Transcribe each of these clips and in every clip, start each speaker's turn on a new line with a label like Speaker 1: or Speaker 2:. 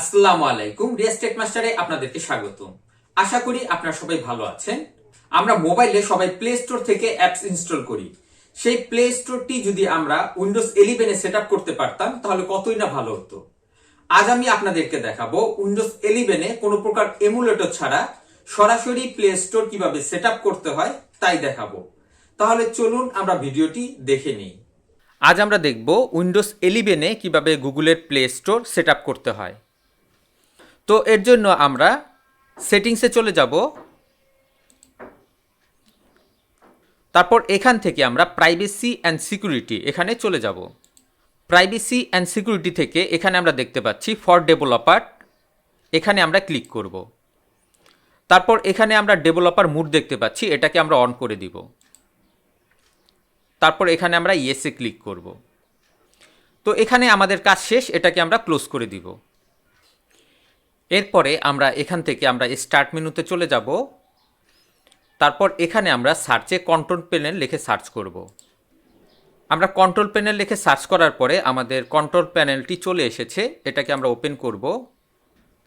Speaker 1: আসসালামু আলাইকুম, রিয়াজটেকমাস্টারে আপনাদেরকে স্বাগতম। আশা করি আপনারা সবাই ভালো আছেন। আমরা মোবাইলে সবাই প্লে স্টোর থেকে অ্যাপস ইনস্টল করি। সেই প্লে স্টোরটি যদি আমরা উইন্ডোজ 11 এ সেট করতে পারতাম তাহলে কতই না ভালো হতো। আজ আমি আপনাদেরকে দেখাবো উইন্ডোজ 11 এ কোনো প্রকার এমুলেটর ছাড়া সরাসরি প্লে স্টোর কিভাবে সেট করতে হয় তাই দেখাবো। তাহলে চলুন আমরা ভিডিওটি দেখে নিই। আজ আমরা দেখব উইন্ডোজ 11 এ কিভাবে গুগলের প্লে স্টোর সেট করতে হয়। তো এর জন্য আমরা সেটিংসে চলে যাব। তারপর এখান থেকে আমরা প্রাইভেসি অ্যান্ড সিকিউরিটি এখানে চলে যাব। প্রাইভেসি অ্যান্ড সিকিউরিটি থেকে এখানে আমরা দেখতে পাচ্ছি ফর ডেভেলপার, এখানে আমরা ক্লিক করব। তারপর এখানে আমরা ডেভেলপার মুড দেখতে পাচ্ছি, এটাকে আমরা অন করে দিব। তারপর এখানে আমরা ইয়েসে ক্লিক করব। তো এখানে আমাদের কাজ শেষ, এটাকে আমরা ক্লোজ করে দিব। এরপরে আমরা এখান থেকে আমরা স্টার্ট মেনুতে চলে যাব। তারপর এখানে আমরা সার্চে কন্ট্রোল প্যানেল লিখে সার্চ করব। আমরা কন্ট্রোল প্যানেল লিখে সার্চ করার পরে আমাদের কন্ট্রোল প্যানেলটি চলে এসেছে, এটাকে আমরা ওপেন করব।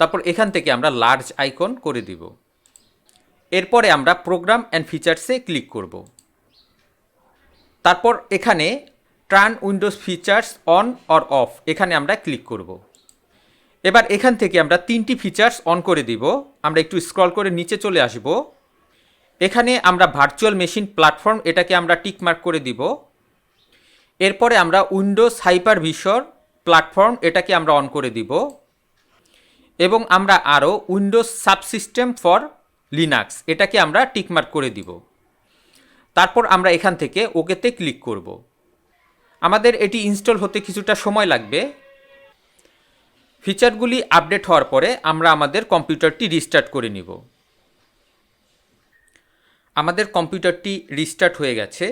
Speaker 1: তারপর এখান থেকে আমরা লার্জ আইকন করে দিব। এরপরে আমরা প্রোগ্রাম অ্যান্ড ফিচার্সে ক্লিক করব। তারপর এখানে turn Windows features on or of এখানে আমরা ক্লিক করব। এবার এখান থেকে আমরা তিনটি ফিচার্স অন করে দিব। আমরা একটু স্ক্রল করে নিচে চলে আসব। এখানে আমরা ভার্চুয়াল মেশিন প্ল্যাটফর্ম এটাকে আমরা টিকমার্ক করে দিব। এরপরে আমরা উইন্ডোজ হাইপারভিশন প্ল্যাটফর্ম এটাকে আমরা অন করে দিব। এবং আমরা আরও উইন্ডোজ সাবসিস্টেম ফর লিনাক্স এটাকে আমরা টিকমার্ক করে দিব। তারপর আমরা এখান থেকে ওকেতে ক্লিক করব। আমাদের এটি ইনস্টল হতে কিছুটা সময় লাগবে। ফিচারগুলি আপডেট হওয়ার পরে আমরা আমাদের কম্পিউটারটি রিস্টার্ট করে নিব। আমাদের কম্পিউটারটি রিস্টার্ট হয়ে গেছে।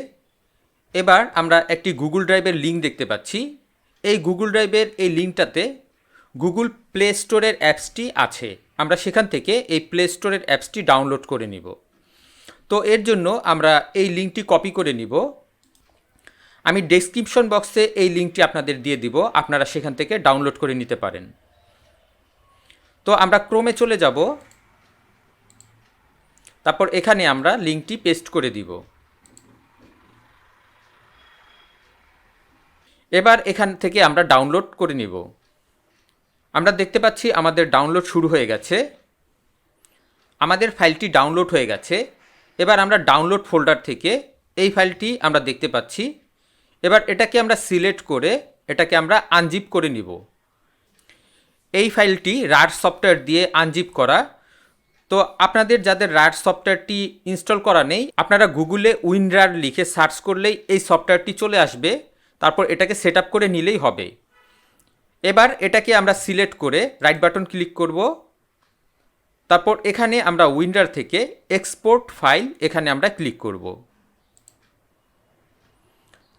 Speaker 1: এবার আমরা একটি গুগল ড্রাইভের লিঙ্ক দেখতে পাচ্ছি। এই গুগল ড্রাইভের এই লিঙ্কটাতে গুগল প্লে স্টোরের অ্যাপসটি আছে। আমরা সেখান থেকে এই প্লে স্টোরের অ্যাপসটি ডাউনলোড করে নিব। তো এর জন্য আমরা এই লিঙ্কটি কপি করে নিব। আমি ডেসক্রিপশন বক্সে এই লিঙ্কটি আপনাদের দিয়ে দিব, আপনারা সেখান থেকে ডাউনলোড করে নিতে পারেন। তো আমরা ক্রোমে চলে যাব। তারপর এখানে আমরা লিঙ্কটি পেস্ট করে দিব। এবার এখান থেকে আমরা ডাউনলোড করে নিব। আমরা দেখতে পাচ্ছি আমাদের ডাউনলোড শুরু হয়ে গেছে। আমাদের ফাইলটি ডাউনলোড হয়ে গেছে। এবার আমরা ডাউনলোড ফোল্ডার থেকে এই ফাইলটি আমরা দেখতে পাচ্ছি। এবার এটাকে আমরা সিলেক্ট করে এটাকে আমরা আনজিপ করে নিব। এই ফাইলটি রার সফটওয়্যার দিয়ে আনজিপ করা। তো আপনাদের যাদের রার সফটওয়্যারটি ইনস্টল করা নেই, আপনারা গুগলে উইনরার লিখে সার্চ করলেই এই সফটওয়্যারটি চলে আসবে। তারপর এটাকে সেট আপ করে নিলেই হবে। এবার এটাকে আমরা সিলেক্ট করে রাইট বাটন ক্লিক করব। তারপর এখানে আমরা উইন্ডার থেকে এক্সপোর্ট ফাইল এখানে আমরা ক্লিক করব।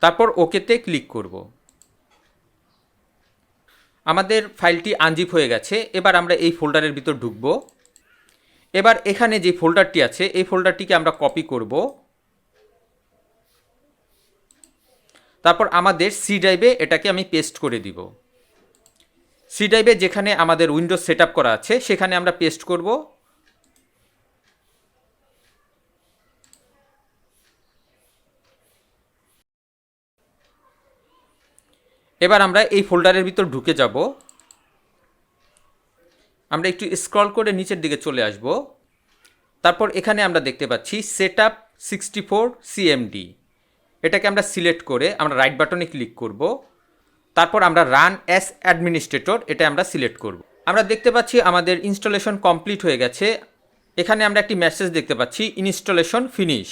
Speaker 1: তারপর ওকেতে ক্লিক করব। আমাদের ফাইলটি আনজিপ হয়ে গেছে। এবার আমরা এই ফোল্ডারের ভিতর ঢুকব। এবার এখানে যে ফোল্ডারটি আছে এই ফোল্ডারটিকে আমরা কপি করব। তারপর আমাদের সি ড্রাইভে এটাকে আমি পেস্ট করে দিব। সি ড্রাইভে যেখানে আমাদের উইন্ডোজ সেট করা আছে সেখানে আমরা পেস্ট করব। এবার আমরা এই ফোল্ডারের ভিতর ঢুকে যাব। আমরা একটু স্ক্রল করে নিচের দিকে চলে আসব। তারপর এখানে আমরা দেখতে পাচ্ছি সেটআপ 64 সিএমডি, এটাকে আমরা সিলেক্ট করে আমরা রাইট বাটনে ক্লিক করব। তারপর আমরা রান অ্যাজ অ্যাডমিনিস্ট্রেটর এটা আমরা সিলেক্ট করব। আমরা দেখতে পাচ্ছি আমাদের ইনস্টলেশন কমপ্লিট হয়ে গেছে। এখানে আমরা একটি মেসেজ দেখতে পাচ্ছি ইনস্টলেশন ফিনিশ।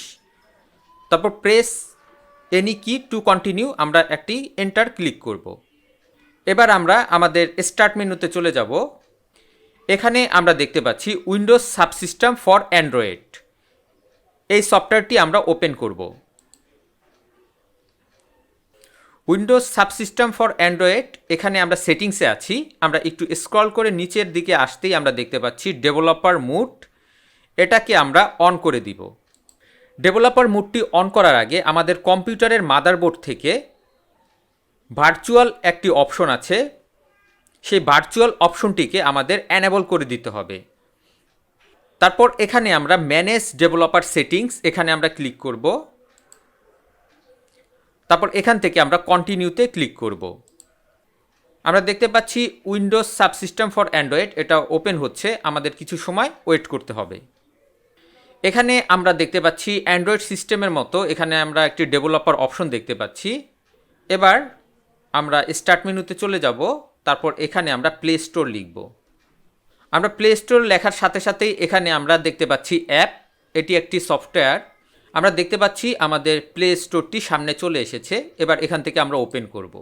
Speaker 1: তারপর প্রেস এনি কি টু কন্টিনিউ আমরা একটি এন্টার ক্লিক করব। এবার আমরা আমাদের স্টার্ট মেনুতে চলে যাব। এখানে আমরা দেখতে পাচ্ছি উইন্ডোজ সাবসিস্টেম ফর অ্যান্ড্রয়েড, এই সফটওয়্যারটি আমরা ওপেন করব। উইন্ডোজ সাবসিস্টেম ফর অ্যান্ড্রয়েড এখানে আমরা সেটিংসে আছি। আমরা একটু স্ক্রল করে নিচের দিকে আসতেই আমরা দেখতে পাচ্ছি ডেভেলপার মুড, এটাকে আমরা অন করে দিব। ডেভেলপার মুডটি অন করার আগে আমাদের কম্পিউটারের মাদারবোর্ড থেকে ভার্চুয়াল একটি অপশন আছে, সেই ভার্চুয়াল অপশনটিকে আমাদের এনেবল করে দিতে হবে। তারপর এখানে আমরা ম্যানেজ ডেভেলপার সেটিংস, এখানে আমরা ক্লিক করব। তারপর এখান থেকে আমরা কন্টিনিউতে ক্লিক করব। আমরা দেখতে পাচ্ছি উইন্ডোজ সাবসিস্টেম ফর অ্যান্ড্রয়েড, এটা ওপেন হচ্ছে, আমাদের কিছু সময় ওয়েট করতে হবে। এখানে আমরা দেখতে পাচ্ছি অ্যান্ড্রয়েড সিস্টেমের মতো এখানে আমরা একটি ডেভেলপার অপশন দেখতে পাচ্ছি। এবার আমরা স্টার্ট মেনুতে চলে যাব। তারপর এখানে আমরা প্লে স্টোর লিখব। আমরা প্লে স্টোর লেখার সাথে সাথেই এখানে আমরা দেখতে পাচ্ছি অ্যাপ, এটি একটি সফটওয়্যার। আমরা দেখতে পাচ্ছি আমাদের প্লে স্টোরটি সামনে চলে এসেছে। এবার এখান থেকে আমরা ওপেন করব।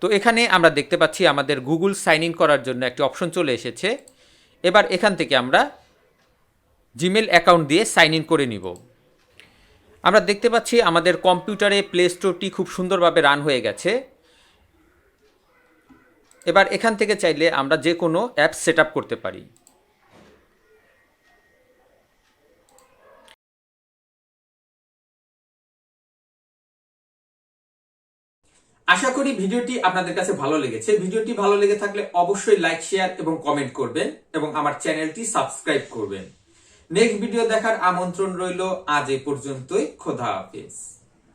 Speaker 1: তো এখানে আমরা দেখতে পাচ্ছি আমাদের গুগল সাইন ইন করার জন্য একটি অপশন চলে এসেছে। এবার এখান থেকে আমরা জিমেল অ্যাকাউন্ট দিয়ে সাইন ইন করে নিব। আমরা দেখতে পাচ্ছি আমাদের কম্পিউটারে প্লে স্টোরটি খুব সুন্দরভাবে রান হয়ে গেছে। এবার এখান থেকে চাইলে আমরা যে কোনো অ্যাপ সেট আপ করতে পারি। আশা করি ভিডিওটি আপনাদের কাছে ভালো লেগেছে। ভিডিওটি ভালো লেগে থাকলে অবশ্যই লাইক, শেয়ার এবং কমেন্ট করবেন এবং আমার চ্যানেলটি সাবস্ক্রাইব করবেন। নেক্সট ভিডিও দেখার আমন্ত্রণ রইল। আজ এই পর্যন্তই। খোদা হাফেজ।